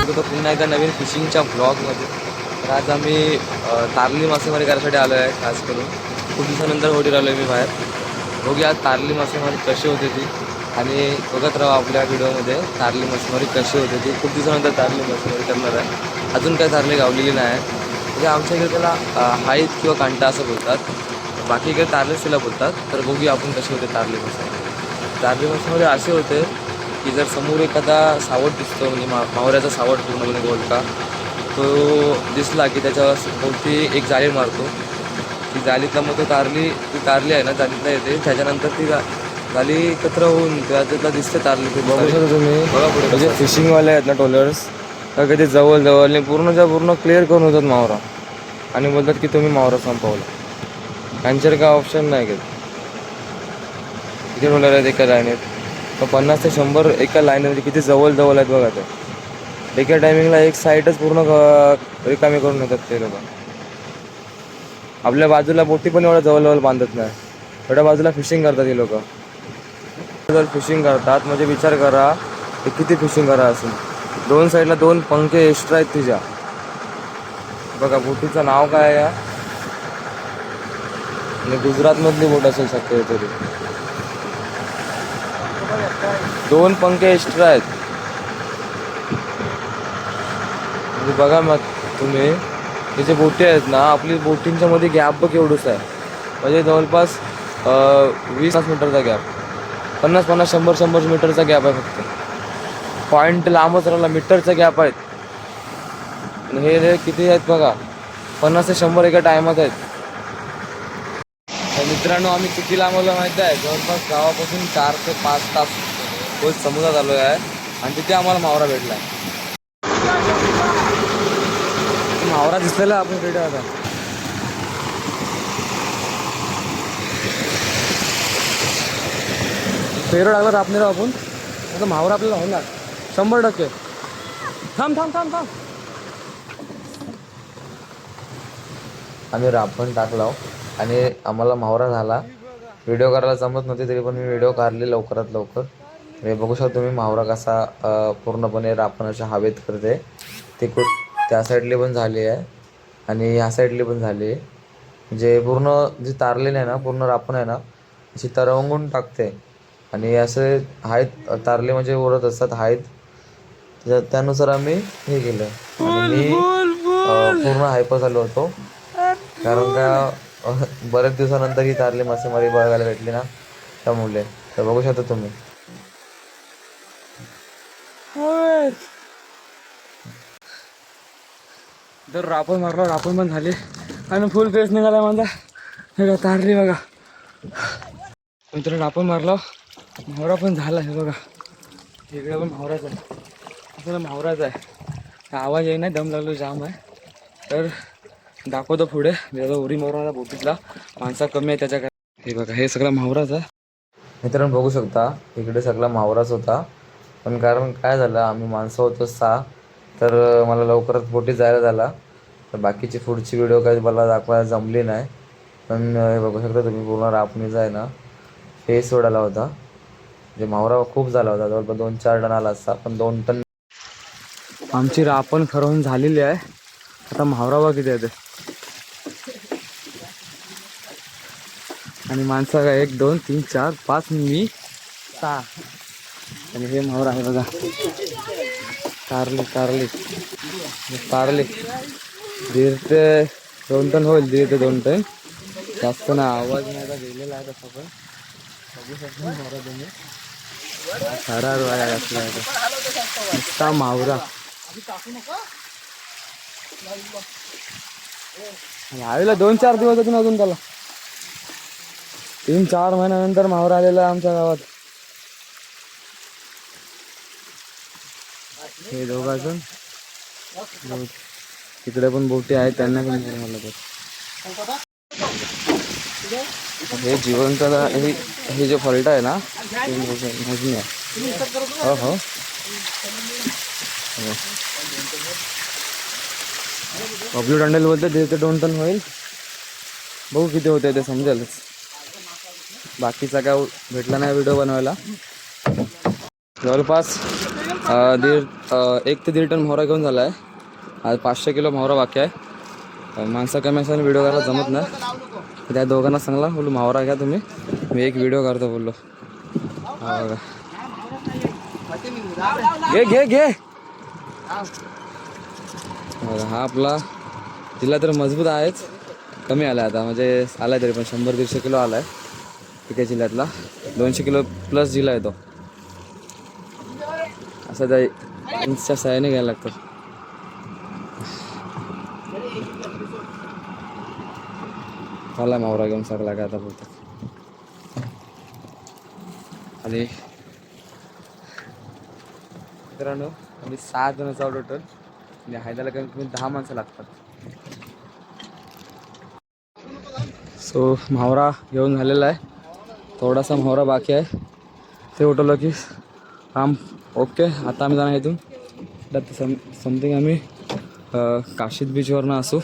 तो पुन्हा एकदा नवीन फिशिंगच्या ब्लॉगमध्ये. तर आज आम्ही तारली मासेमारी करायसाठी आलो आहे. खास करून खूप दिवसानंतर होडी आलो आहे मी बाहेर. बघूया तारली मासेमारी कशी होते ती, आणि बघत राहा आपल्या व्हिडिओमध्ये तारली मासेमारी कशी होते ती. खूप दिवसानंतर तारली मासेमारी करणार आहे. अजून काही तारली गावलेली नाही आहे. म्हणजे आमच्या इकडे त्याला हाईत किंवा कांटा असं बोलतात, बाकी इकडे तारलीच तिला बोलतात. तर बघूया आपण कशी होते तारली मासेमारी. तारली मासेमारी असे होते की जर समोर एखादा सावट दिसतो, म्हणजे मावऱ्याचा सावट पूर्णपणे गोलका, तो दिसला की त्याच्यावर मोठी एक जाळी मारतो. ती जाळीतला मग ती तारली आहे ना जाळीतला येते. त्याच्यानंतर ती जाळी एकत्र होऊन त्याच्यातला दिसते तारली. बघू शकता तुम्ही. बघा पुढे म्हणजे फिशिंगवाले आहेत ना ट्रोलर्स, तर कधी जवळ पूर्ण क्लिअर करून होतात मावरा, आणि बोलतात की तुम्ही मावरा संपवला. त्यांच्यावर काय ऑप्शन नाही घेत. किती ट्रोलर आहेत एका लाईनीत? 50 ते 100 एका लाईनमध्ये. किती जवळ आहेत बघा ते. एका टायमिंगला एक साईडच पूर्ण रिकामी करून येतात ते लोक. आपल्या बाजूला बोटी पण एवढ्या जवळ बांधत नाही, एवढ्या बाजूला फिशिंग करतात हे लोक. फिशिंग करतात म्हणजे विचार करा ते किती फिशिंग करा असेल. 2 साईडला 2 पंखे एक्स्ट्रा आहेत तिच्या. बघा बोटीचं नाव काय आहे, आणि गुजरातमधली बोट असेल शक्य तरी. 2 पंखे एक्स्ट्रा आहेत. म्हणजे बघा मग तुम्ही, हे जे बोटी आहेत ना, आपली बोटींच्या मध्ये गॅप बघ एवढंच आहे. म्हणजे जवळपास 20 मीटरचा गॅप, 50 100 मीटरचा गॅप आहे फक्त. पॉईंट लांबच राहिला, मीटरचा गॅप आहेत. आणि हे किती आहेत बघा, 50 ते 100 एका टायमात आहेत. तर मित्रांनो, आम्ही किती लांब आलो माहिती आहे? जवळपास गावापासून 4 ते 5 तास रोज समुद्रात आलो आहे, आणि तिथे आम्हाला मावरा भेटला आहे. मावरा दिसलेला आपण रेडी आता. फेरो लागला रापणे राव आपण आता. मावरा आपल्याला होणार 100%. थांब. आम्ही रापण टाकला आणि आम्हाला मावरा झाला. व्हिडिओ करायला जमत नव्हती, तरी पण मी व्हिडिओ काढले लवकरात लवकर. हे बघू शकतो तुम्ही मावरा कसा पूर्णपणे रापणाच्या हवेत करते. ते त्या साईडली पण झाली आहे आणि ह्या साईडली पण झाली आहे. म्हणजे पूर्ण जी तारलेली आहे ना, पूर्ण रापण आहे ना, अशी तरंगून टाकते. आणि असे आहेत तारले म्हणजे उडत असतात आहेत. त्यानुसार आम्ही हे केलं, आणि मी पूर्ण हायपर झालो होतो, कारण का बऱ्याच दिवसानंतर ही तारली मासेमारी बघायला भेटली ना, त्यामुळे. तर बघू शकता तुम्ही. तर रापण मारला, रापण पण झाली आणि फुल पेस निघाला माझा. हे बघा तारली बघा मित्र, रापण मारला, मावरा पण झाला. हे बघा इकडे पण मावराच आहे, असं मावराच आहे. आवाज येई नाही, दम लागलो जाम आहे. तर दाखवतो पुढे उडी मावरा बोटीतला. माणसा कमी आहे त्याच्या. हे बघा हे सगळं मावराच आहे. मित्रांनो बघू शकता, इकडे सगळा मावराच होता. पण कारण काय झालं, आम्ही माणसं होतो 6, तर मला लवकरच बोटीत जायला झाला. तर बाकीची पुढची व्हिडिओ काही मला दाखवायला जमली नाही. पण हे बघू शकता तुम्ही, पूर्ण रापणीचा आहे ना फेस सोडायला होता. म्हणजे मावरा खूप झाला होता, जवळपास 2-4 टन आला असता, पण 2 टन. आमची रापण खरवून झालेली आहे. आता मावरा बघा किती आहे ते. आणि माणसं काय 1 2 3 4 5, मी 6. आणि हे मावरा आहे बघा, तारली 1.5 ते 2 टन होईल. 1.5 ते 2 टन, जास्त ना. आवाज नाही आता गेलेला आहे तसं, पण बघू शकतो मावरा तुम्ही. खरा नुसता मावरा. आलेला 2-4 दिवस अजून त्याला 3-4 महिन्यानंतर मावरा आलेला आमच्या गावात. हे दोघांजण तिकडे पण बोटी आहेत, त्यांना पण मला हे जिवंत. हे जे फलटा आहे ना, हो पब्ल्यू टंडेल बोलते 1.5 ते 2 टन होईल. बघू किती होते ते समजेलच. बाकीचा काय भेटला नाही व्हिडिओ बनवायला. जवळपास 1 ते 1.5 टन म्हावरा घेऊन झाला आहे. आज 500 किलो म्हावरा बाकी आहे. माणसं कमी असल्याने व्हिडिओ करायला जमत नाही. त्या दोघांना सांगला बोललो म्हावरा घ्या तुम्ही, मी एक व्हिडिओ करतो बोललो. हा बघा, घे घे घे. बघा हा आपला जिल्हा तर मजबूत आहेच, कमी आला आता म्हणजे आला तरी पण 100-150 किलो आला आहे. पिके जिल्ह्यातला 200 किलो प्लस जिल्हा आहे तो. असं त्या इंचच्या सहाय्याने घ्यायला लागतं. मला मावरा घेऊन सगळा काय आता बोलतो. आणि मित्रांनो आम्ही 6 जण जाऊ टोटल आणि हायदाला कमीत कमी 10 माणसं लागतात. सो म्हावरा घेऊन झालेला आहे, थोडासा म्हावरा बाकी आहे. ते उठवलं की काम ओके. आता आम्ही जाणार इथून समथिंग आम्ही काशीद बीचवरनं असू.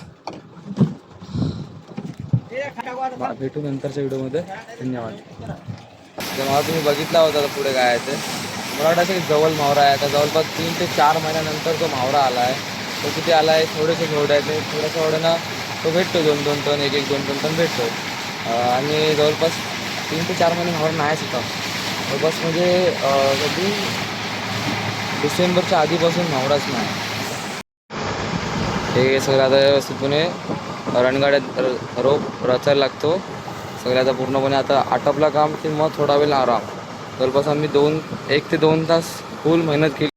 भेटू नंतरच्या व्हिडिओमध्ये. धन्यवाद. जेव्हा तुम्ही बघितला होता तर पुढे काय आहे ते मला वाटायचं की जवळ म्हावरा आहे. आता जवळपास 3 ते 4 महिन्यानंतर तो म्हावरा आला आहे. तो किती आला आहे, थोडेसे घेवडे आहे ते थोड्याशा ओढ्यानं तो भेटतो. 2-2 टन 1-2 टन भेटतो. आणि जवळपास 3 ते 4 महिने म्हावरा नाहीच होता जवळपास. म्हणजे कधी डिसेंबरच्या आधीपासून म्हावराच नाही. हे सगळं आता व्यवस्थितपणे रणगाड्यात रोप रचायला लागतो. सगळ्याचा पूर्णपणे आता आटपला काम की मग थोडा वेळ आराम. जवळपास आम्ही 1 ते 2 तास फुल मेहनत केली.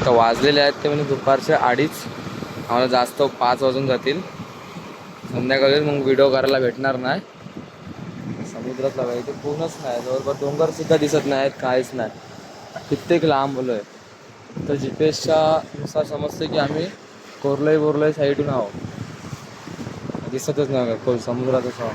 तर वाजलेले आहेत ते म्हणजे दुपारचे 2:30. आम्हाला जास्त 5 वाजून जातील. संध्याकाळी मग व्हिडिओ करायला भेटणार नाही. समुद्रात लावायचं ते पूर्णच नाही, जवळपास डोंगरसुद्धा दिसत नाहीत, काहीच नाही. कित्येक लांब आलो आहे. तर जी पी एसच्या नुसार समजते की आम्ही कोरलाई साईडून आहो. दिसतच नाही खोल समुद्रातच आहो.